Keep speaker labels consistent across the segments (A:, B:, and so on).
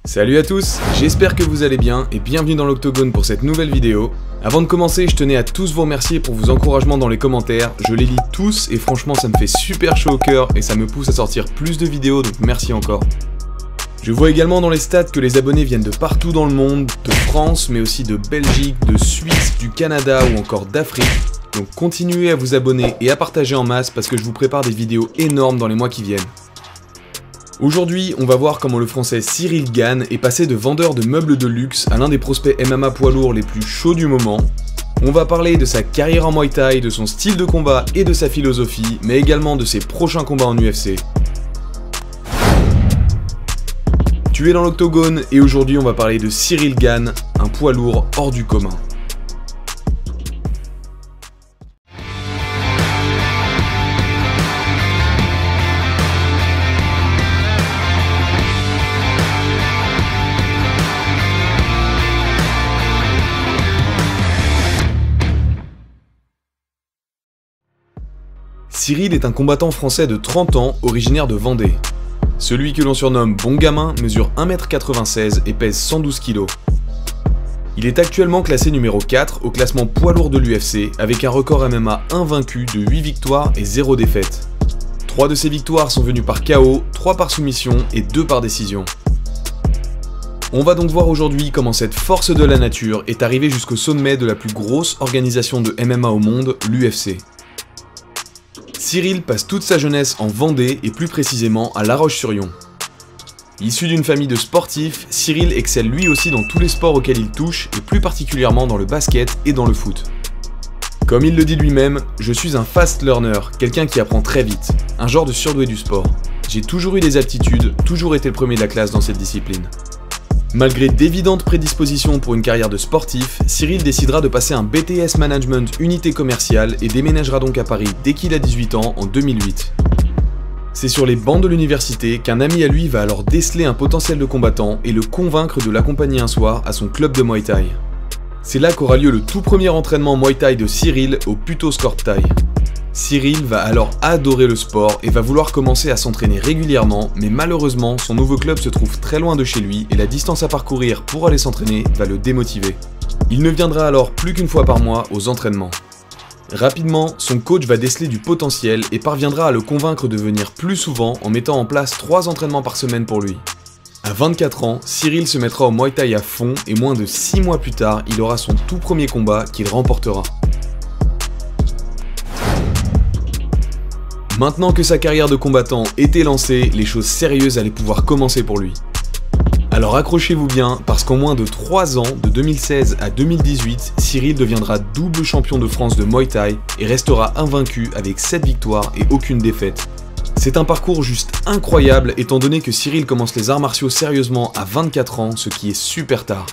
A: Salut à tous, j'espère que vous allez bien et bienvenue dans l'Octogone pour cette nouvelle vidéo. Avant de commencer, je tenais à tous vous remercier pour vos encouragements dans les commentaires, je les lis tous et franchement ça me fait super chaud au cœur et ça me pousse à sortir plus de vidéos, donc merci encore. Je vois également dans les stats que les abonnés viennent de partout dans le monde, de France mais aussi de Belgique, de Suisse, du Canada ou encore d'Afrique. Donc continuez à vous abonner et à partager en masse parce que je vous prépare des vidéos énormes dans les mois qui viennent. Aujourd'hui, on va voir comment le français Cyril Gane est passé de vendeur de meubles de luxe à l'un des prospects MMA poids lourds les plus chauds du moment. On va parler de sa carrière en Muay Thai, de son style de combat et de sa philosophie, mais également de ses prochains combats en UFC. Tu es dans l'Octogone et aujourd'hui on va parler de Cyril Gane, un poids lourd hors du commun. Cyril est un combattant français de 30 ans, originaire de Vendée. Celui que l'on surnomme Bon Gamin mesure 1m96 et pèse 112 kg. Il est actuellement classé numéro 4 au classement poids lourd de l'UFC avec un record MMA invaincu de 8 victoires et 0 défaites. 3 de ces victoires sont venues par KO, 3 par soumission et 2 par décision. On va donc voir aujourd'hui comment cette force de la nature est arrivée jusqu'au sommet de la plus grosse organisation de MMA au monde, l'UFC. Cyril passe toute sa jeunesse en Vendée et plus précisément à La Roche-sur-Yon. Issu d'une famille de sportifs, Cyril excelle lui aussi dans tous les sports auxquels il touche et plus particulièrement dans le basket et dans le foot. Comme il le dit lui-même, je suis un fast learner, quelqu'un qui apprend très vite, un genre de surdoué du sport. J'ai toujours eu des aptitudes, toujours été le premier de la classe dans cette discipline. Malgré d'évidentes prédispositions pour une carrière de sportif, Cyril décidera de passer un BTS Management Unité Commerciale et déménagera donc à Paris dès qu'il a 18 ans en 2008. C'est sur les bancs de l'université qu'un ami à lui va alors déceler un potentiel de combattant et le convaincre de l'accompagner un soir à son club de Muay Thai. C'est là qu'aura lieu le tout premier entraînement Muay Thai de Cyril au Putos Corp Thai. Cyril va alors adorer le sport et va vouloir commencer à s'entraîner régulièrement, mais malheureusement son nouveau club se trouve très loin de chez lui et la distance à parcourir pour aller s'entraîner va le démotiver. Il ne viendra alors plus qu'une fois par mois aux entraînements. Rapidement, son coach va déceler du potentiel et parviendra à le convaincre de venir plus souvent en mettant en place 3 entraînements par semaine pour lui. À 24 ans, Cyril se mettra au Muay Thai à fond et moins de 6 mois plus tard, il aura son tout premier combat qu'il remportera. Maintenant que sa carrière de combattant était lancée, les choses sérieuses allaient pouvoir commencer pour lui. Alors accrochez-vous bien, parce qu'en moins de 3 ans, de 2016 à 2018, Cyril deviendra double champion de France de Muay Thai et restera invaincu avec 7 victoires et aucune défaite. C'est un parcours juste incroyable étant donné que Cyril commence les arts martiaux sérieusement à 24 ans, ce qui est super tard.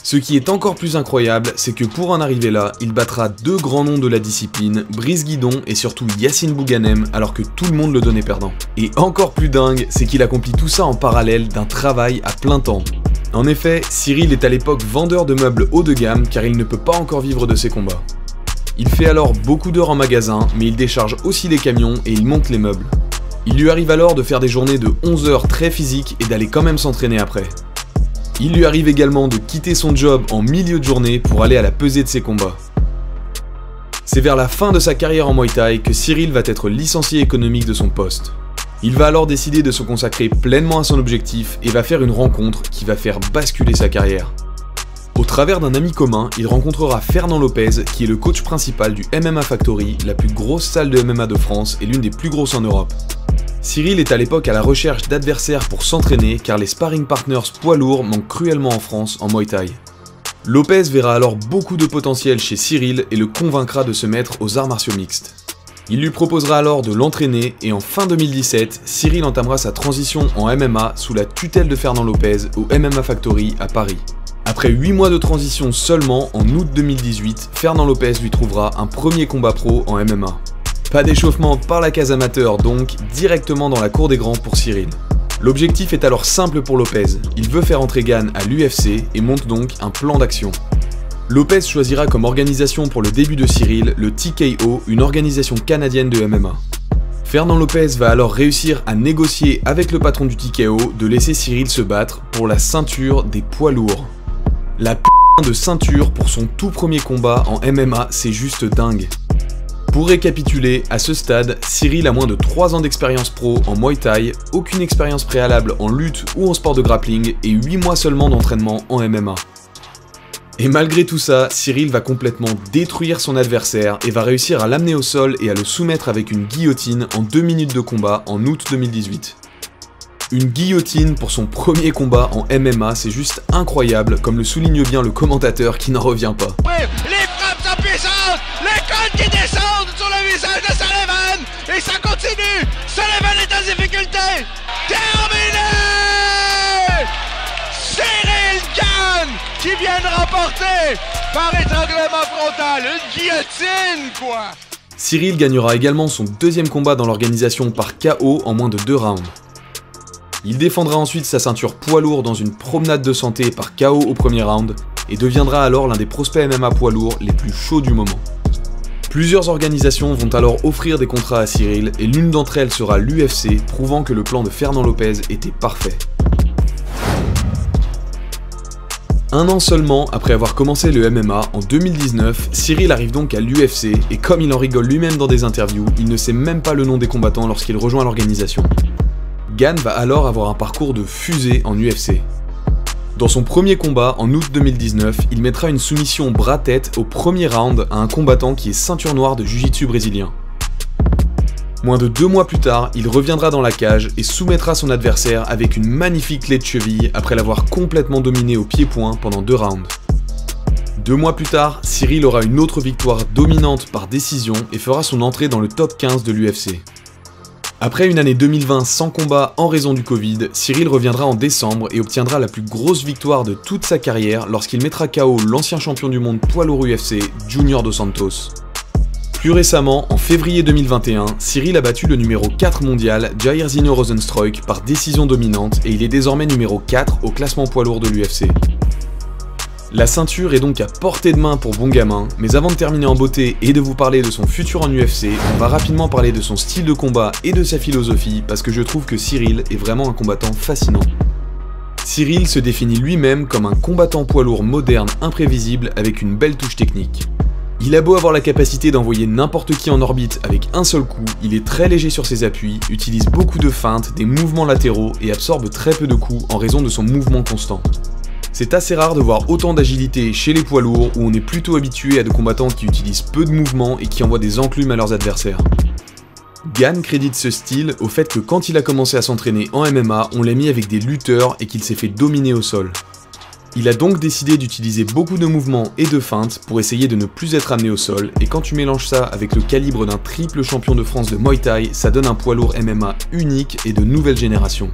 A: Ce qui est encore plus incroyable, c'est que pour en arriver là, il battra 2 grands noms de la discipline, Brice Guidon et surtout Yacine Bouganem, alors que tout le monde le donnait perdant. Et encore plus dingue, c'est qu'il accomplit tout ça en parallèle d'un travail à plein temps. En effet, Cyril est à l'époque vendeur de meubles haut de gamme car il ne peut pas encore vivre de ses combats. Il fait alors beaucoup d'heures en magasin, mais il décharge aussi les camions et il monte les meubles. Il lui arrive alors de faire des journées de 11 heures très physiques et d'aller quand même s'entraîner après. Il lui arrive également de quitter son job en milieu de journée pour aller à la pesée de ses combats. C'est vers la fin de sa carrière en Muay Thai que Cyril va être licencié économique de son poste. Il va alors décider de se consacrer pleinement à son objectif et va faire une rencontre qui va faire basculer sa carrière. Au travers d'un ami commun, il rencontrera Fernand Lopez qui est le coach principal du MMA Factory, la plus grosse salle de MMA de France et l'une des plus grosses en Europe. Cyril est à l'époque à la recherche d'adversaires pour s'entraîner car les sparring partners poids lourds manquent cruellement en France en Muay Thai. Lopez verra alors beaucoup de potentiel chez Cyril et le convaincra de se mettre aux arts martiaux mixtes. Il lui proposera alors de l'entraîner et en fin 2017, Cyril entamera sa transition en MMA sous la tutelle de Fernand Lopez au MMA Factory à Paris. Après 8 mois de transition seulement, en août 2018, Fernand Lopez lui trouvera un premier combat pro en MMA. Pas d'échauffement par la case amateur donc, directement dans la cour des grands pour Cyril. L'objectif est alors simple pour Lopez, il veut faire entrer Gane à l'UFC et monte donc un plan d'action. Lopez choisira comme organisation pour le début de Cyril le TKO, une organisation canadienne de MMA. Fernand Lopez va alors réussir à négocier avec le patron du TKO de laisser Cyril se battre pour la ceinture des poids lourds. La p*** de ceinture pour son tout premier combat en MMA, c'est juste dingue. Pour récapituler, à ce stade, Cyril a moins de 3 ans d'expérience pro en Muay Thai, aucune expérience préalable en lutte ou en sport de grappling et 8 mois seulement d'entraînement en MMA. Et malgré tout ça, Cyril va complètement détruire son adversaire et va réussir à l'amener au sol et à le soumettre avec une guillotine en 2 minutes de combat en août 2018. Une guillotine pour son premier combat en MMA, c'est juste incroyable, comme le souligne bien le commentateur qui n'en revient pas.
B: Oui, les frappes sont puissantes, les côtes qui descendent sur le visage de Sullivan, et ça continue, Sullivan est en difficulté, terminé! Cyril Gane qui vient de remporter par étranglement frontal, une guillotine quoi!
A: Cyril gagnera également son deuxième combat dans l'organisation par KO en moins de 2 rounds. Il défendra ensuite sa ceinture poids lourd dans une promenade de santé par KO au premier round et deviendra alors l'un des prospects MMA poids lourds les plus chauds du moment. Plusieurs organisations vont alors offrir des contrats à Cyril et l'une d'entre elles sera l'UFC, prouvant que le plan de Fernand Lopez était parfait. Un an seulement après avoir commencé le MMA, en 2019, Cyril arrive donc à l'UFC et comme il en rigole lui-même dans des interviews, il ne sait même pas le nom des combattants lorsqu'il rejoint l'organisation. Gane va alors avoir un parcours de fusée en UFC. Dans son premier combat, en août 2019, il mettra une soumission bras-tête au premier round à un combattant qui est ceinture noire de jiu-jitsu brésilien. Moins de 2 mois plus tard, il reviendra dans la cage et soumettra son adversaire avec une magnifique clé de cheville après l'avoir complètement dominé au pied-point pendant 2 rounds. 2 mois plus tard, Cyril aura une autre victoire dominante par décision et fera son entrée dans le top 15 de l'UFC. Après une année 2020 sans combat en raison du Covid, Cyril reviendra en décembre et obtiendra la plus grosse victoire de toute sa carrière lorsqu'il mettra KO l'ancien champion du monde poids lourd UFC, Junior Dos Santos. Plus récemment, en février 2021, Cyril a battu le numéro 4 mondial, Jairzinho Rozenstruik, par décision dominante et il est désormais numéro 4 au classement poids lourd de l'UFC. La ceinture est donc à portée de main pour bon gamin, mais avant de terminer en beauté et de vous parler de son futur en UFC, on va rapidement parler de son style de combat et de sa philosophie parce que je trouve que Cyril est vraiment un combattant fascinant. Cyril se définit lui-même comme un combattant poids lourd moderne imprévisible avec une belle touche technique. Il a beau avoir la capacité d'envoyer n'importe qui en orbite avec un seul coup, il est très léger sur ses appuis, utilise beaucoup de feintes, des mouvements latéraux et absorbe très peu de coups en raison de son mouvement constant. C'est assez rare de voir autant d'agilité chez les poids lourds où on est plutôt habitué à des combattants qui utilisent peu de mouvements et qui envoient des enclumes à leurs adversaires. Gane crédite ce style au fait que quand il a commencé à s'entraîner en MMA, on l'a mis avec des lutteurs et qu'il s'est fait dominer au sol. Il a donc décidé d'utiliser beaucoup de mouvements et de feintes pour essayer de ne plus être amené au sol, et quand tu mélanges ça avec le calibre d'un triple champion de France de Muay Thai, ça donne un poids lourd MMA unique et de nouvelle génération.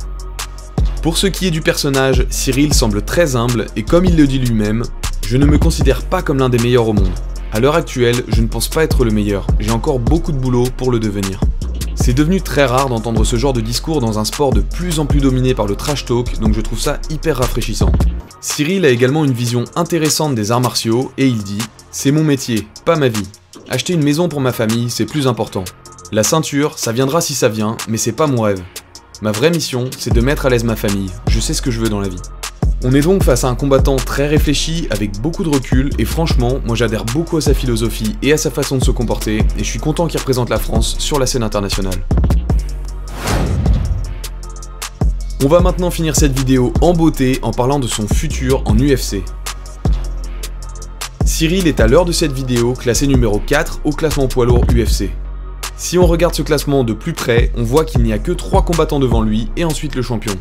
A: Pour ce qui est du personnage, Cyril semble très humble et comme il le dit lui-même, « Je ne me considère pas comme l'un des meilleurs au monde. À l'heure actuelle, je ne pense pas être le meilleur, j'ai encore beaucoup de boulot pour le devenir. » C'est devenu très rare d'entendre ce genre de discours dans un sport de plus en plus dominé par le trash talk, donc je trouve ça hyper rafraîchissant. Cyril a également une vision intéressante des arts martiaux et il dit « C'est mon métier, pas ma vie. Acheter une maison pour ma famille, c'est plus important. La ceinture, ça viendra si ça vient, mais c'est pas mon rêve. Ma vraie mission, c'est de mettre à l'aise ma famille, je sais ce que je veux dans la vie. » On est donc face à un combattant très réfléchi, avec beaucoup de recul, et franchement, moi j'adhère beaucoup à sa philosophie et à sa façon de se comporter, et je suis content qu'il représente la France sur la scène internationale. On va maintenant finir cette vidéo en beauté en parlant de son futur en UFC. Cyril est à l'heure de cette vidéo classé numéro 4 au classement poids lourd UFC. Si on regarde ce classement de plus près, on voit qu'il n'y a que 3 combattants devant lui et ensuite le champion.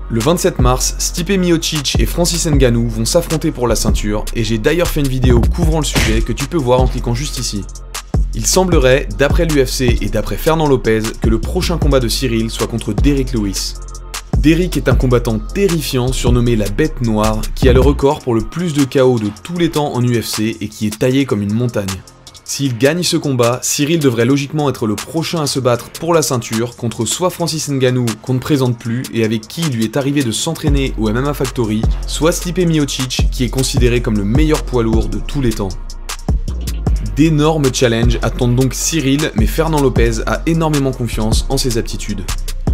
A: Le 27 mars, Stipe Miocic et Francis Ngannou vont s'affronter pour la ceinture et j'ai d'ailleurs fait une vidéo couvrant le sujet que tu peux voir en cliquant juste ici. Il semblerait, d'après l'UFC et d'après Fernand Lopez, que le prochain combat de Cyril soit contre Derrick Lewis. Derrick est un combattant terrifiant surnommé la Bête Noire qui a le record pour le plus de KO de tous les temps en UFC et qui est taillé comme une montagne. S'il gagne ce combat, Cyril devrait logiquement être le prochain à se battre pour la ceinture contre soit Francis Ngannou qu'on ne présente plus et avec qui il lui est arrivé de s'entraîner au MMA Factory, soit Stipe Miocic qui est considéré comme le meilleur poids lourd de tous les temps. D'énormes challenges attendent donc Cyril, mais Fernand Lopez a énormément confiance en ses aptitudes.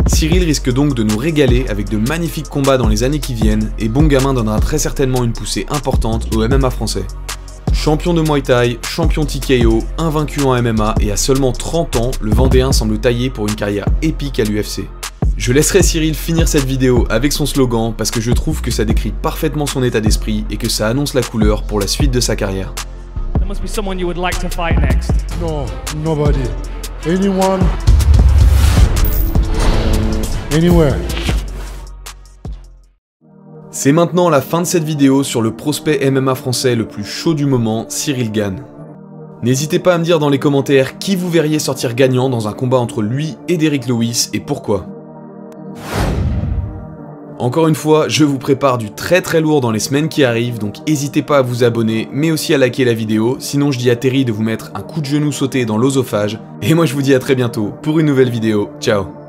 A: Cyril risque donc de nous régaler avec de magnifiques combats dans les années qui viennent, et Bon Gamin donnera très certainement une poussée importante au MMA français. Champion de Muay Thai, champion TKO, invaincu en MMA et à seulement 30 ans, le Vendéen semble taillé pour une carrière épique à l'UFC. Je laisserai Cyril finir cette vidéo avec son slogan parce que je trouve que ça décrit parfaitement son état d'esprit et que ça annonce la couleur pour la suite de sa carrière.
C: There must be someone you would like to fight next.
D: No, nobody. Anyone, anywhere.
A: C'est maintenant la fin de cette vidéo sur le prospect MMA français le plus chaud du moment, Cyril Gane. N'hésitez pas à me dire dans les commentaires qui vous verriez sortir gagnant dans un combat entre lui et Derrick Lewis et pourquoi. Encore une fois, je vous prépare du très lourd dans les semaines qui arrivent, donc n'hésitez pas à vous abonner, mais aussi à liker la vidéo, sinon je dis à Terry de vous mettre un coup de genou sauté dans l'œsophage, et moi je vous dis à très bientôt pour une nouvelle vidéo, ciao.